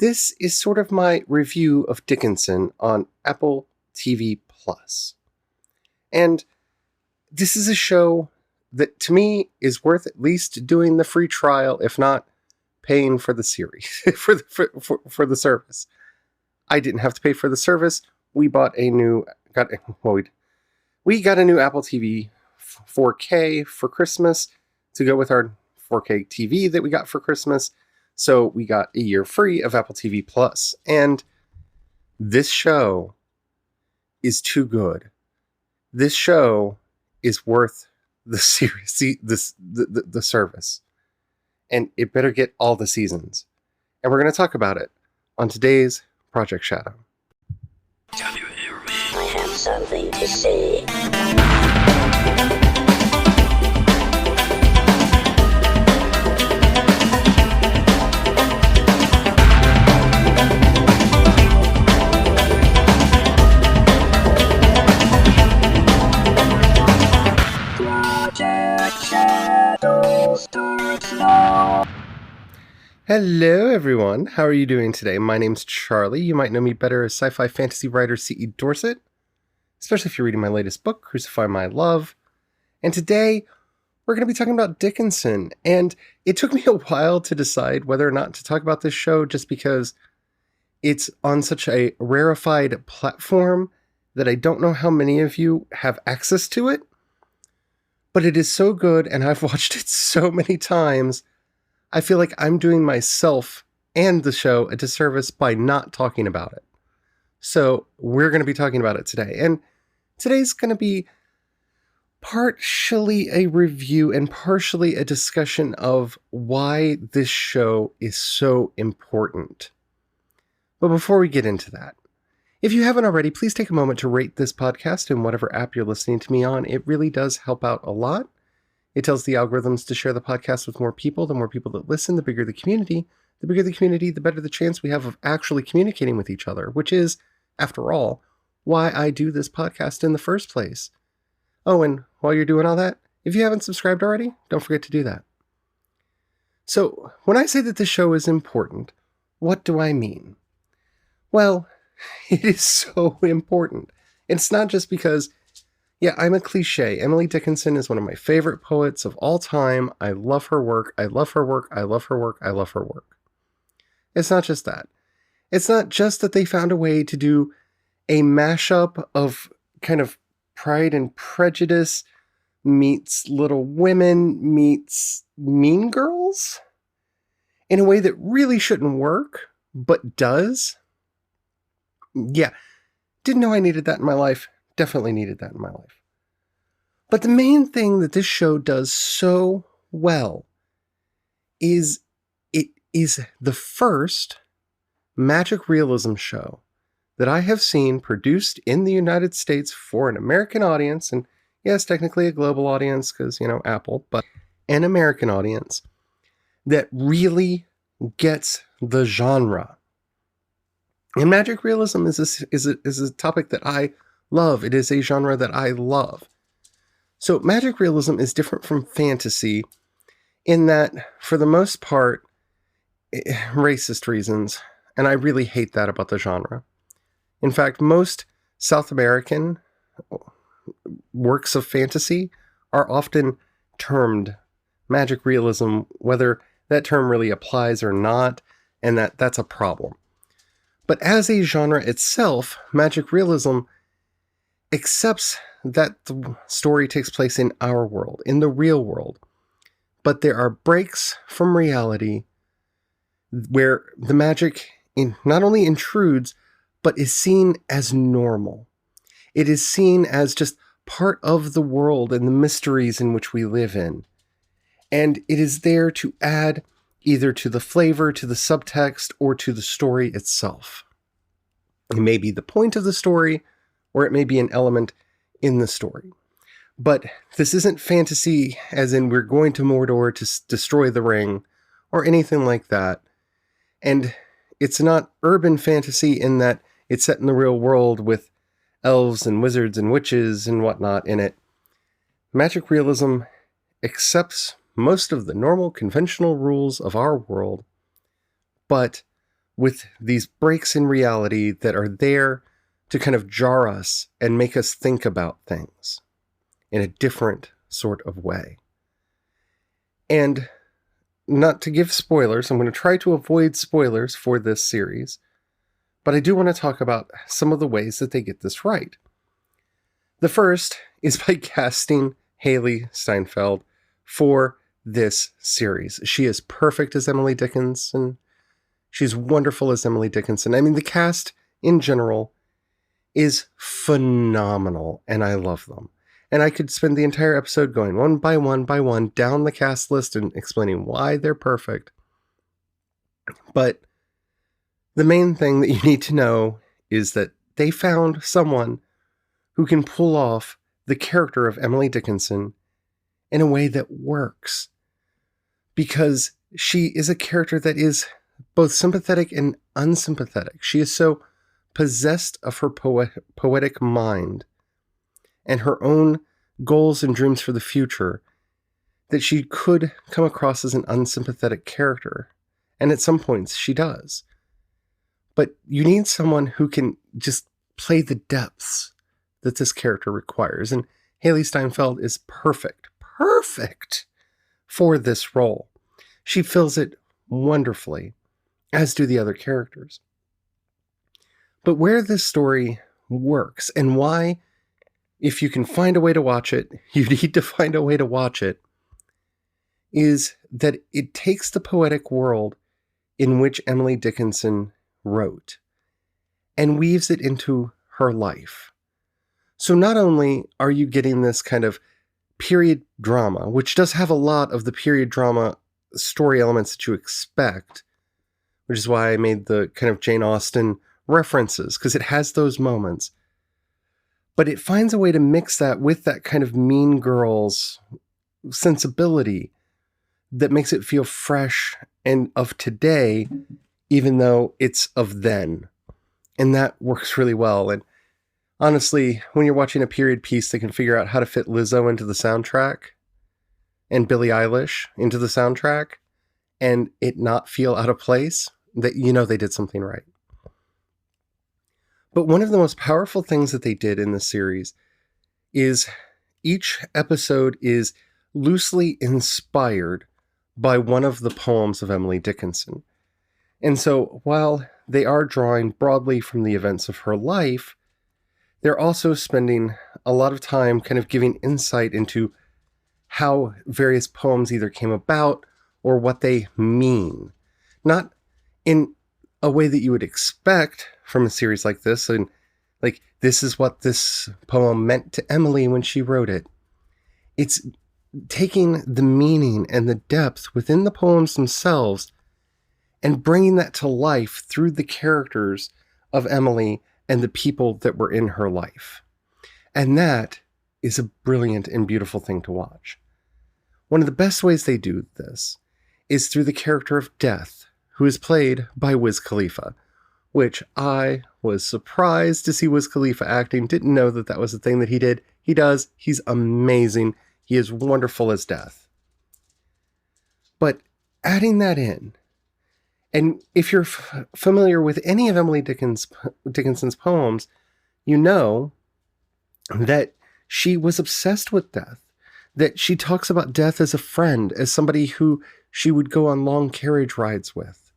This is sort of my review of Dickinson on Apple TV Plus. And this is a show that to me is worth at least doing the free trial, if not paying for the series, for the service. I didn't have to pay for the service. We got a new Apple TV 4K for Christmas to go with our 4K TV that we got for Christmas. So we got a year free of Apple TV Plus. And this show is too good. This show is worth the series, the service. And it better get all the seasons. And we're going to talk about it on today's Project Shadow. Can you hear me? I have something to say. Hello everyone, how are you doing today? My name's Charlie. You might know me better as sci-fi fantasy writer C.E. Dorset, especially if you're reading my latest book, Crucify My Love. And today, we're going to be talking about Dickinson. And it took me a while to decide whether or not to talk about this show just because it's on such a rarefied platform that I don't know how many of you have access to it. But it is so good, and I've watched it so many times, I feel like I'm doing myself and the show a disservice by not talking about it. So we're going to be talking about it today. And today's going to be partially a review and partially a discussion of why this show is so important. But before we get into that, if you haven't already, please take a moment to rate this podcast in whatever app you're listening to me on. It really does help out a lot. It tells the algorithms to share the podcast with more people. The more people that listen, the bigger the community. The bigger the community, the better the chance we have of actually communicating with each other, which is, after all, why I do this podcast in the first place. Oh, and while you're doing all that, if you haven't subscribed already, don't forget to do that. So, when I say that this show is important, what do I mean? Well, it is so important. It's not just because, yeah, I'm a cliche. Emily Dickinson is one of my favorite poets of all time. I love her work. I love her work. I love her work. I love her work. It's not just that. It's not just that they found a way to do a mashup of kind of Pride and Prejudice meets Little Women meets Mean Girls in a way that really shouldn't work, but does. Yeah, didn't know I needed that in my life. Definitely needed that in my life. But the main thing that this show does so well is it is the first magic realism show that I have seen produced in the United States for an American audience, and yes, technically a global audience because, Apple, but an American audience that really gets the genre. And magic realism is a topic that I love. It is a genre that I love. So magic realism is different from fantasy in that, for the most part, racist reasons, and I really hate that about the genre. In fact, most South American works of fantasy are often termed magic realism, whether that term really applies or not, and that's a problem. But as a genre itself, magic realism accepts that the story takes place in our world, in the real world. But there are breaks from reality where the magic not only intrudes, but is seen as normal. It is seen as just part of the world and the mysteries in which we live in. And it is there to add either to the flavor, to the subtext, or to the story itself. It may be the point of the story, or it may be an element in the story. But this isn't fantasy as in we're going to Mordor to destroy the ring, or anything like that. And it's not urban fantasy in that it's set in the real world with elves and wizards and witches and whatnot in it. Magic realism accepts most of the normal conventional rules of our world, but with these breaks in reality that are there to kind of jar us and make us think about things in a different sort of way. And not to give spoilers, I'm going to try to avoid spoilers for this series, but I do want to talk about some of the ways that they get this right. The first is by casting Haley Steinfeld for this series. She is perfect as Emily Dickinson. She's wonderful as Emily Dickinson. I mean, the cast in general is phenomenal, and I love them. And I could spend the entire episode going one by one down the cast list and explaining why they're perfect. But the main thing that you need to know is that they found someone who can pull off the character of Emily Dickinson in a way that works. Because she is a character that is both sympathetic and unsympathetic. She is so possessed of her poetic mind and her own goals and dreams for the future that she could come across as an unsympathetic character. And at some points she does. But you need someone who can just play the depths that this character requires. And Haley Steinfeld is perfect for this role. She fills it wonderfully, as do the other characters. But where this story works and why, if you can find a way to watch it, you need to find a way to watch it, is that it takes the poetic world in which Emily Dickinson wrote and weaves it into her life. So not only are you getting this kind of period drama, which does have a lot of the period drama story elements that you expect, which is why I made the kind of Jane Austen references, because it has those moments. But it finds a way to mix that with that kind of Mean Girls sensibility that makes it feel fresh and of today, even though it's of then. And that works really well. And honestly, when you're watching a period piece, they can figure out how to fit Lizzo into the soundtrack and Billie Eilish into the soundtrack and it not feel out of place, that you know they did something right. But one of the most powerful things that they did in this series is each episode is loosely inspired by one of the poems of Emily Dickinson. And so while they are drawing broadly from the events of her life, they're also spending a lot of time kind of giving insight into how various poems either came about or what they mean. Not in a way that you would expect from a series like this, and like, this is what this poem meant to Emily when she wrote it. It's taking the meaning and the depth within the poems themselves and bringing that to life through the characters of Emily and the people that were in her life. And that is a brilliant and beautiful thing to watch. One of the best ways they do this is through the character of Death, who is played by Wiz Khalifa, which I was surprised to see Wiz Khalifa acting. Didn't know that that was a thing that he did. He does. He's amazing. He is wonderful as Death. But adding that in, and if you're familiar with any of Emily Dickinson's poems, you know that she was obsessed with death, that she talks about death as a friend, as somebody who she would go on long carriage rides with,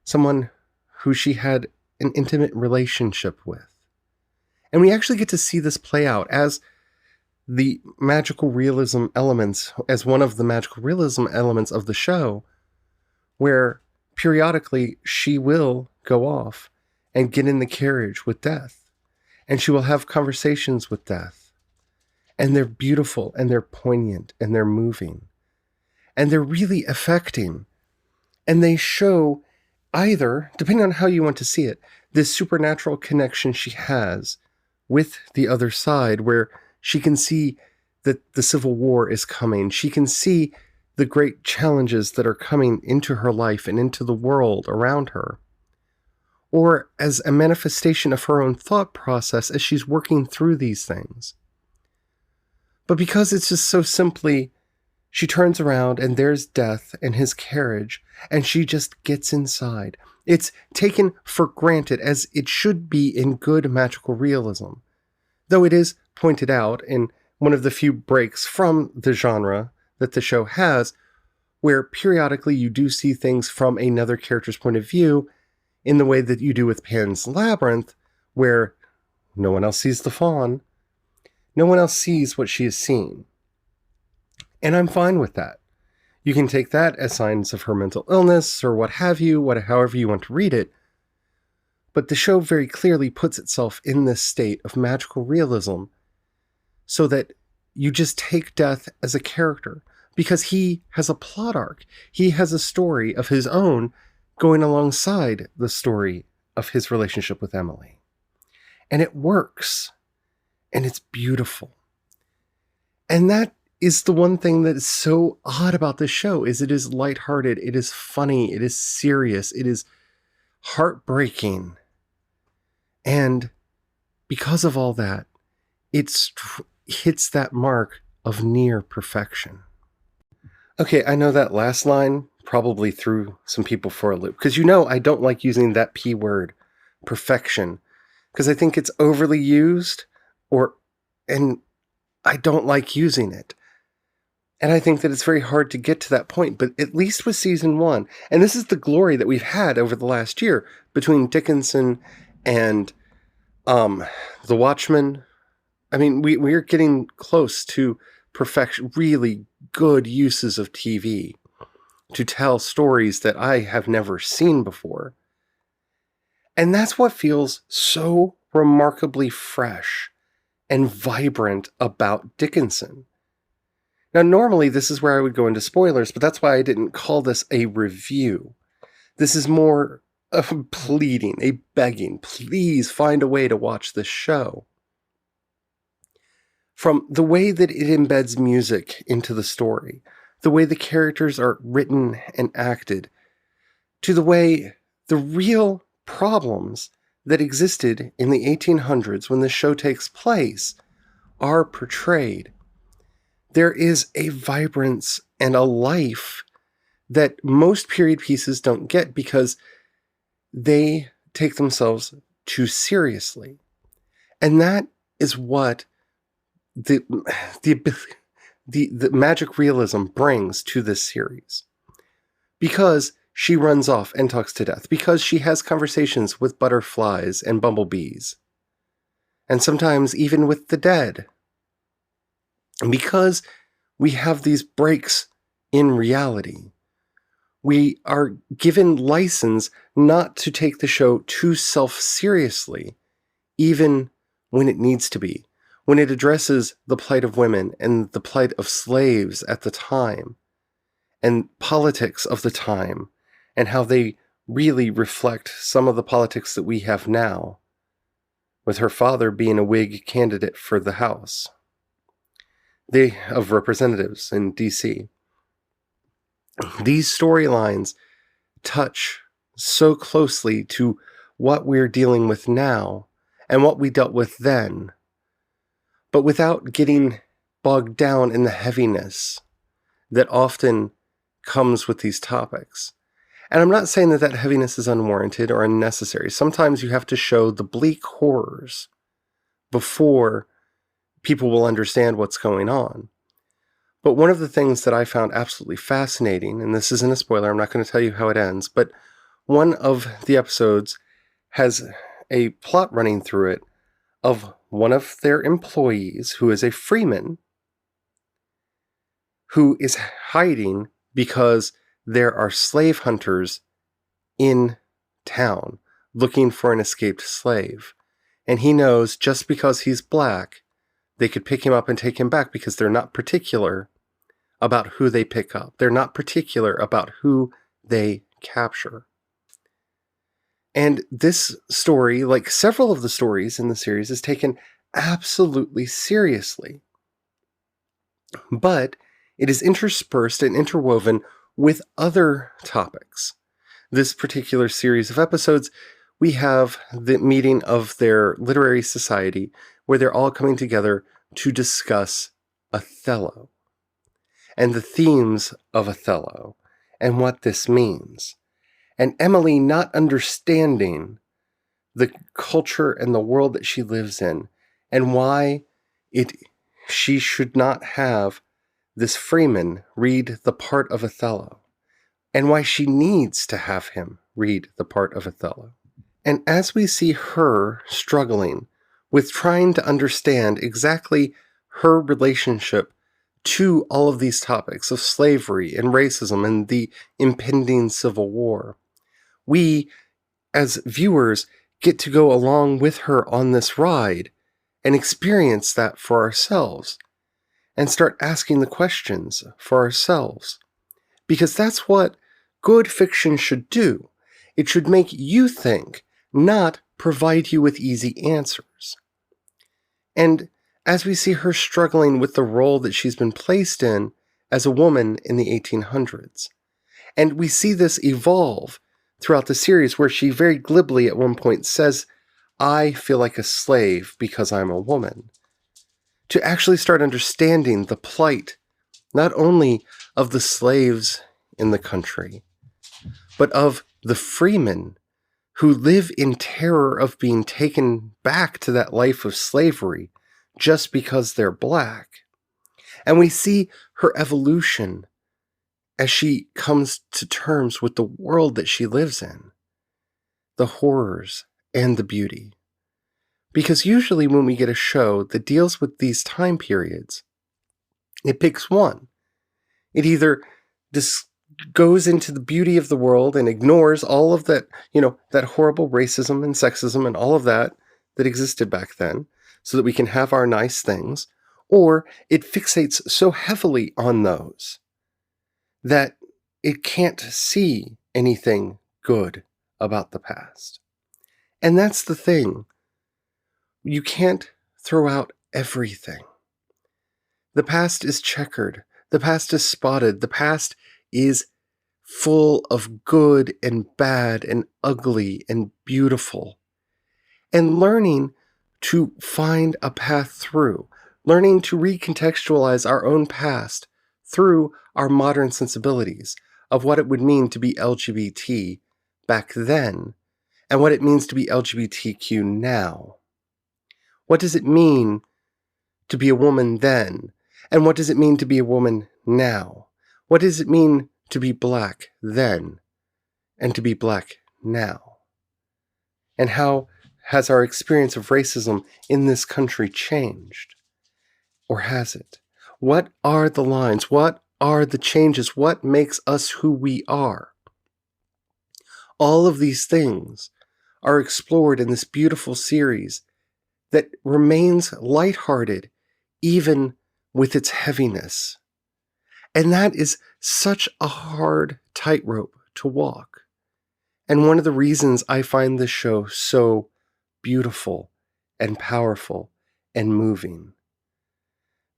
someone who she had an intimate relationship with. And we actually get to see this play out as the magical realism elements, as one of the magical realism elements of the show, where periodically she will go off and get in the carriage with Death, and she will have conversations with Death, and they're beautiful and they're poignant and they're moving and they're really affecting, and they show either, depending on how you want to see it, this supernatural connection she has with the other side, where she can see that the Civil War is coming. She can see the great challenges that are coming into her life and into the world around her. Or as a manifestation of her own thought process as she's working through these things. But because it's just so simply, she turns around and there's Death and his carriage, and she just gets inside It's taken for granted, as it should be in good magical realism. Though it is pointed out in one of the few breaks from the genre that the show has, where periodically you do see things from another character's point of view, in the way that you do with Pan's Labyrinth, where no one else sees the fawn. No one else sees what she has seen. And I'm fine with that. You can take that as signs of her mental illness or what have you, however you want to read it. But the show very clearly puts itself in this state of magical realism so that you just take Death as a character because he has a plot arc. He has a story of his own going alongside the story of his relationship with Emily. And it works. And it's beautiful. And that is the one thing that is so odd about this show, is it is lighthearted, it is funny, it is serious, it is heartbreaking. And because of all that, it hits that mark of near perfection. Okay, I know that last line probably threw some people for a loop, because I don't like using that P word, perfection, because I think it's overly used, and I don't like using it. And I think that it's very hard to get to that point, but at least with season 1, and this is the glory that we've had over the last year between Dickinson and The Watchmen. I mean, we're getting close to perfection, really good uses of TV to tell stories that I have never seen before. And that's what feels so remarkably fresh and vibrant about Dickinson. Now, normally this is where I would go into spoilers, but that's why I didn't call this a review. This is more of a pleading, a begging. Please find a way to watch this show. From the way that it embeds music into the story, the way the characters are written and acted, to the way the real problems that existed in the 1800s when this show takes place are portrayed. There is a vibrance and a life that most period pieces don't get because they take themselves too seriously. And that is what the magic realism brings to this series. Because she runs off and talks to Death, because she has conversations with butterflies and bumblebees, and sometimes even with the dead. And because we have these breaks in reality, we are given license not to take the show too self-seriously, even when it needs to be, when it addresses the plight of women and the plight of slaves at the time, and politics of the time, and how they really reflect some of the politics that we have now, with her father being a Whig candidate for the House of Representatives in D.C. These storylines touch so closely to what we're dealing with now and what we dealt with then, but without getting bogged down in the heaviness that often comes with these topics. And I'm not saying that that heaviness is unwarranted or unnecessary. Sometimes you have to show the bleak horrors before people will understand what's going on. But one of the things that I found absolutely fascinating, and this isn't a spoiler, I'm not going to tell you how it ends, but one of the episodes has a plot running through it of one of their employees, who is a freeman, who is hiding because there are slave hunters in town looking for an escaped slave. And he knows just because he's black, they could pick him up and take him back because they're not particular about who they pick up. They're not particular about who they capture. And this story, like several of the stories in the series, is taken absolutely seriously. But it is interspersed and interwoven with other topics. This particular series of episodes, we have the meeting of their literary society where they're all coming together to discuss Othello and the themes of Othello and what this means. and Emily not understanding the culture and the world that she lives in, and why she should not have this Freeman read the part of Othello, and why she needs to have him read the part of Othello. And as we see her struggling with trying to understand exactly her relationship to all of these topics of slavery and racism and the impending Civil War, we, as viewers, get to go along with her on this ride and experience that for ourselves and start asking the questions for ourselves. Because that's what good fiction should do. It should make you think, not provide you with easy answers. And as we see her struggling with the role that she's been placed in as a woman in the 1800s, and we see this evolve throughout the series where she very glibly at one point says, "I feel like a slave because I'm a woman," to actually start understanding the plight not only of the slaves in the country, but of the freemen who live in terror of being taken back to that life of slavery just because they're black. And we see her evolution as she comes to terms with the world that she lives in, the horrors and the beauty. Because usually when we get a show that deals with these time periods, it picks one. It either just goes into the beauty of the world and ignores all of that, that horrible racism and sexism and all of that existed back then so that we can have our nice things, or it fixates so heavily on those that it can't see anything good about the past. And that's the thing. You can't throw out everything. The past is checkered. The past is spotted. The past is full of good and bad and ugly and beautiful. And learning to find a path through, learning to recontextualize our own past through our modern sensibilities of what it would mean to be LGBT back then and what it means to be LGBTQ now. What does it mean to be a woman then? And what does it mean to be a woman now? What does it mean to be black then and to be black now? And how has our experience of racism in this country changed? Or has it? What are the lines? What are the changes? What makes us who we are? All of these things are explored in this beautiful series that remains lighthearted even with its heaviness. And that is such a hard tightrope to walk. And one of the reasons I find this show so beautiful and powerful and moving.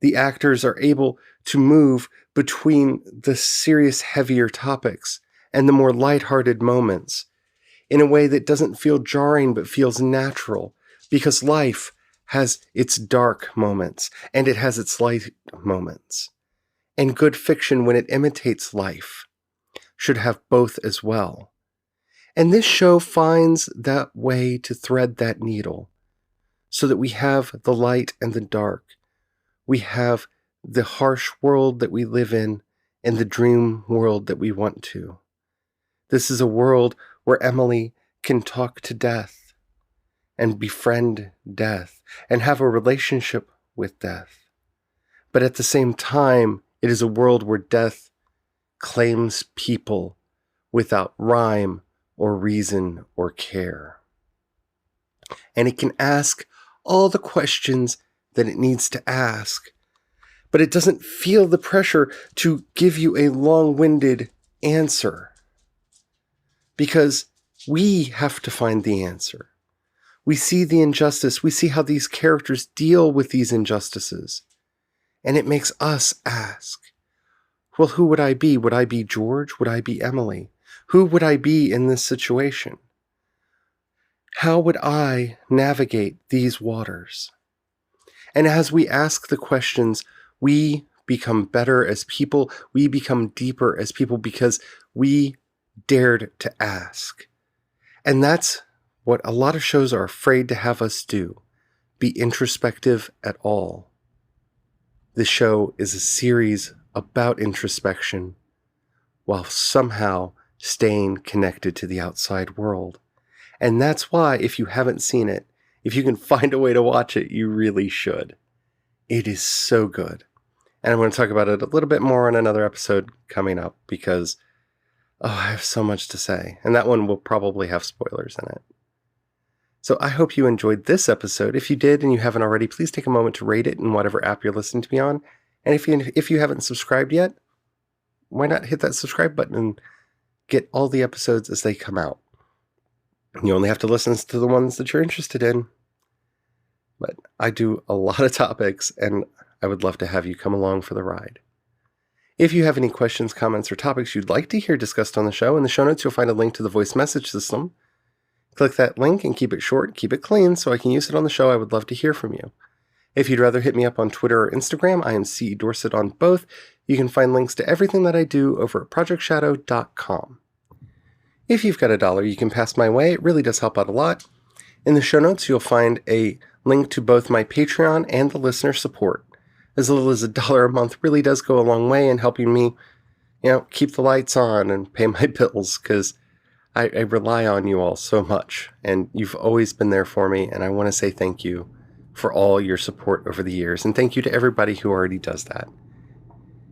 The actors are able to move between the serious, heavier topics and the more lighthearted moments in a way that doesn't feel jarring but feels natural, because life has its dark moments and it has its light moments. And good fiction, when it imitates life, should have both as well. And this show finds that way to thread that needle so that we have the light and the dark. We have the harsh world that we live in and the dream world that we want to. This is a world where Emily can talk to death and befriend death and have a relationship with death. But at the same time, it is a world where death claims people without rhyme or reason or care. And it can ask all the questions that it needs to ask, but it doesn't feel the pressure to give you a long-winded answer, because we have to find the answer. We see the injustice. We see how these characters deal with these injustices. And it makes us ask, well, who would I be? Would I be George? Would I be Emily? Who would I be in this situation? How would I navigate these waters? And as we ask the questions, we become better as people. We become deeper as people because we dared to ask. And that's what a lot of shows are afraid to have us do, be introspective at all. This show is a series about introspection while somehow staying connected to the outside world. And that's why, if you haven't seen it, if you can find a way to watch it, you really should. It is so good. And I'm going to talk about it a little bit more on another episode coming up because, I have so much to say. And that one will probably have spoilers in it. So I hope you enjoyed this episode. If you did and you haven't already, please take a moment to rate it in whatever app you're listening to me on. And if you haven't subscribed yet, why not hit that subscribe button and get all the episodes as they come out. You only have to listen to the ones that you're interested in. But I do a lot of topics, and I would love to have you come along for the ride. If you have any questions, comments, or topics you'd like to hear discussed on the show, in the show notes you'll find a link to the voice message system. Click that link and keep it short, keep it clean, so I can use it on the show. I would love to hear from you. If you'd rather hit me up on Twitter or Instagram, I am C. Dorset on both. You can find links to everything that I do over at projectshadow.com. If you've got $1 you can pass my way, it really does help out a lot. In the show notes, you'll find a link to both my Patreon and the listener support. As little as $1 a month really does go a long way in helping me, keep the lights on and pay my bills, because I rely on you all so much, and you've always been there for me, and I want to say thank you for all your support over the years, and thank you to everybody who already does that.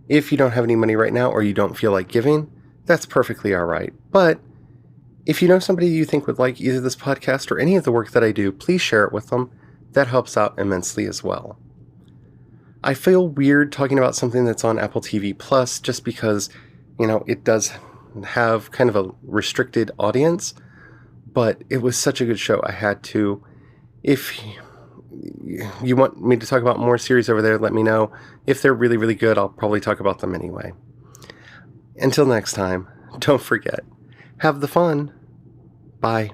If you don't have any money right now, or you don't feel like giving, that's perfectly alright, but if you know somebody you think would like either this podcast or any of the work that I do, please share it with them. That helps out immensely as well. I feel weird talking about something that's on Apple TV Plus just because, it does have kind of a restricted audience, but it was such a good show. I had to. If you want me to talk about more series over there, let me know. If they're really, really good, I'll probably talk about them anyway. Until next time, don't forget, have the fun. Bye.